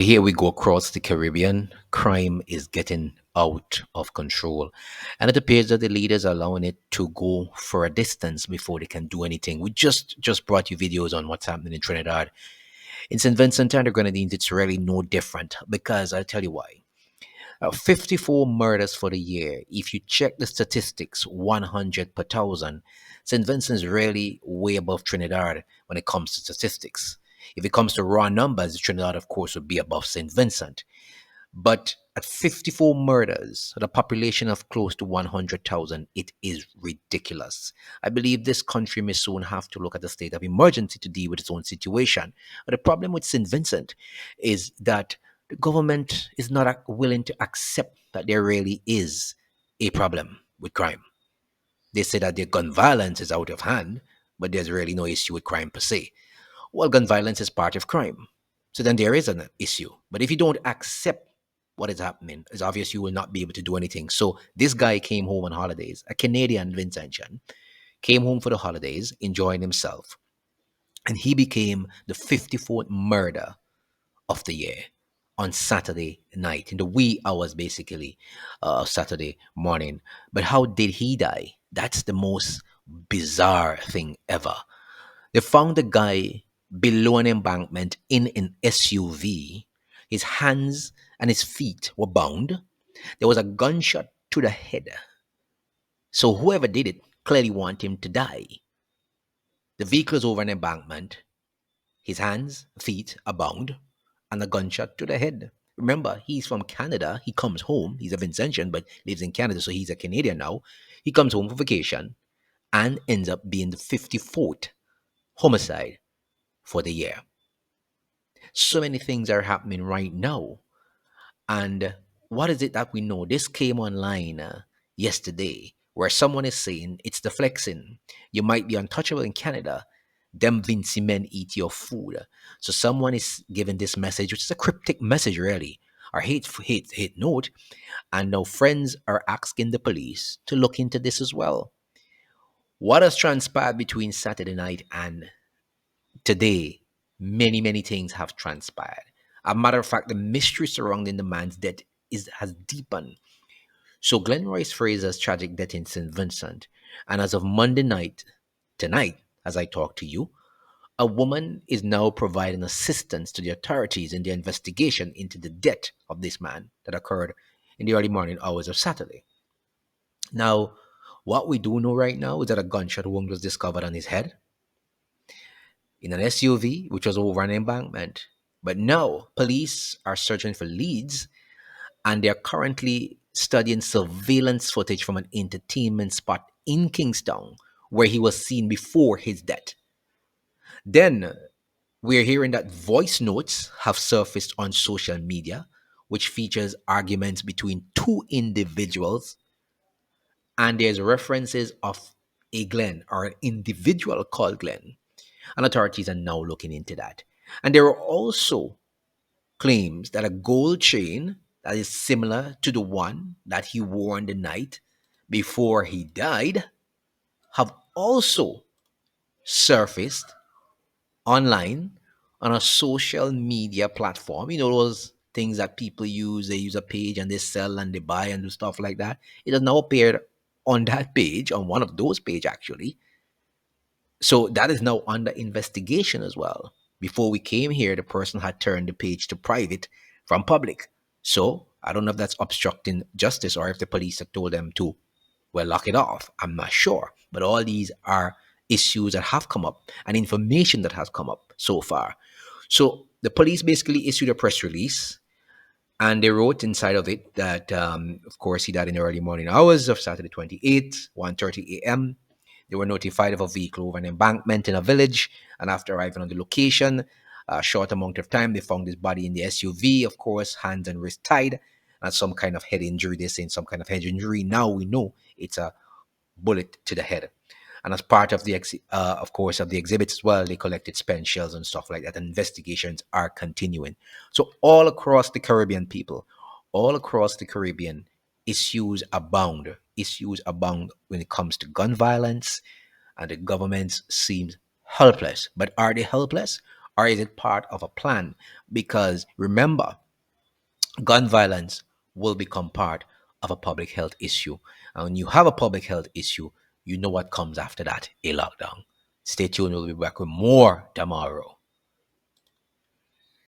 Here we go across the Caribbean. Crime is getting out of control. And it appears that the leaders are allowing it to go for a distance before they can do anything. We just brought you videos on what's happening in Trinidad. In St. Vincent and the Grenadines, it's really no different because I'll tell you why. 54 murders for the year. If you check the statistics, 100 per thousand, St. Vincent's really way above Trinidad when it comes to statistics. If it comes to raw numbers, Trinidad, of course, would be above St. Vincent. But at 54 murders, at a population of close to 100,000, it is ridiculous. I believe this country may soon have to look at a state of emergency to deal with its own situation. But the problem with St. Vincent is that the government is not willing to accept that there really is a problem with crime. They say that their gun violence is out of hand, but there's really no issue with crime per se. Well, gun violence is part of crime. So then there is an issue. But if you don't accept what is happening, it's obvious you will not be able to do anything. So this guy came home on holidays, a Canadian Vincentian, came home for the holidays, enjoying himself. And he became the 54th murder of the year on Saturday night, in the wee hours basically of Saturday morning. But how did he die? That's the most bizarre thing ever. They found the guy below an embankment in an SUV. His hands and his feet were bound. There was a gunshot to the head. So whoever did it clearly wanted him to die. The vehicle is over an embankment. His hands, feet are bound, and a gunshot to the head. Remember, he's from Canada. He comes home. He's a Vincentian, but lives in Canada, so he's a Canadian now. He comes home for vacation and ends up being the 54th homicide for the year. So many things are happening right now. And what is it that we know? This came online yesterday where someone is saying it's the flexing. You might be untouchable in Canada. Them Vinci men eat your food. So someone is giving this message, which is a cryptic message, really, or hate note. And now friends are asking the police to look into this as well. What has transpired between Saturday night and today? Many things have transpired. A matter of fact, the mystery surrounding the man's death has deepened. So Glenn Royce Fraser's tragic death in St. Vincent, and as of Monday night, tonight, as I talk to you, a woman is now providing assistance to the authorities in their investigation into the death of this man that occurred in the early morning hours of Saturday. Now, what we do know right now is that a gunshot wound was discovered on his head in an SUV, which was over an embankment. But now, police are searching for leads and they are currently studying surveillance footage from an entertainment spot in Kingstown where he was seen before his death. Then we're hearing that voice notes have surfaced on social media, which features arguments between two individuals, and there's references of a Glenn or an individual called Glenn. And authorities are now looking into that. And there are also claims that a gold chain that is similar to the one that he wore on the night before he died have also surfaced online on a social media platform. You know, those things that people use, they use a page and they sell and they buy and do stuff like that. It has now appeared on that page, on one of those pages actually. So that is now under investigation as well. Before we came here, the person had turned the page to private from public. So I don't know if that's obstructing justice or if the police have told them to, well, lock it off. I'm not sure. But all these are issues that have come up and information that has come up so far. So the police basically issued a press release and they wrote inside of it that, of course, he died in the early morning hours of Saturday 28th, 1:30 a.m. They were notified of a vehicle over an embankment in a village, and after arriving on the location, a short amount of time, they found his body in the SUV, of course, hands and wrists tied, and some kind of head injury. They're saying some kind of head injury. Now we know it's a bullet to the head. And as part of the, of course, of the exhibits as well, they collected spent shells and stuff like that. And investigations are continuing. So all across the Caribbean, people, all across the Caribbean, issues abound. Issues abound when it comes to gun violence, and the government seems helpless. But are they helpless? or is it part of a plan? Because remember, gun violence will become part of a public health issue. And when you have a public health issue, you know what comes after that, a lockdown. Stay tuned. We'll be back with more tomorrow.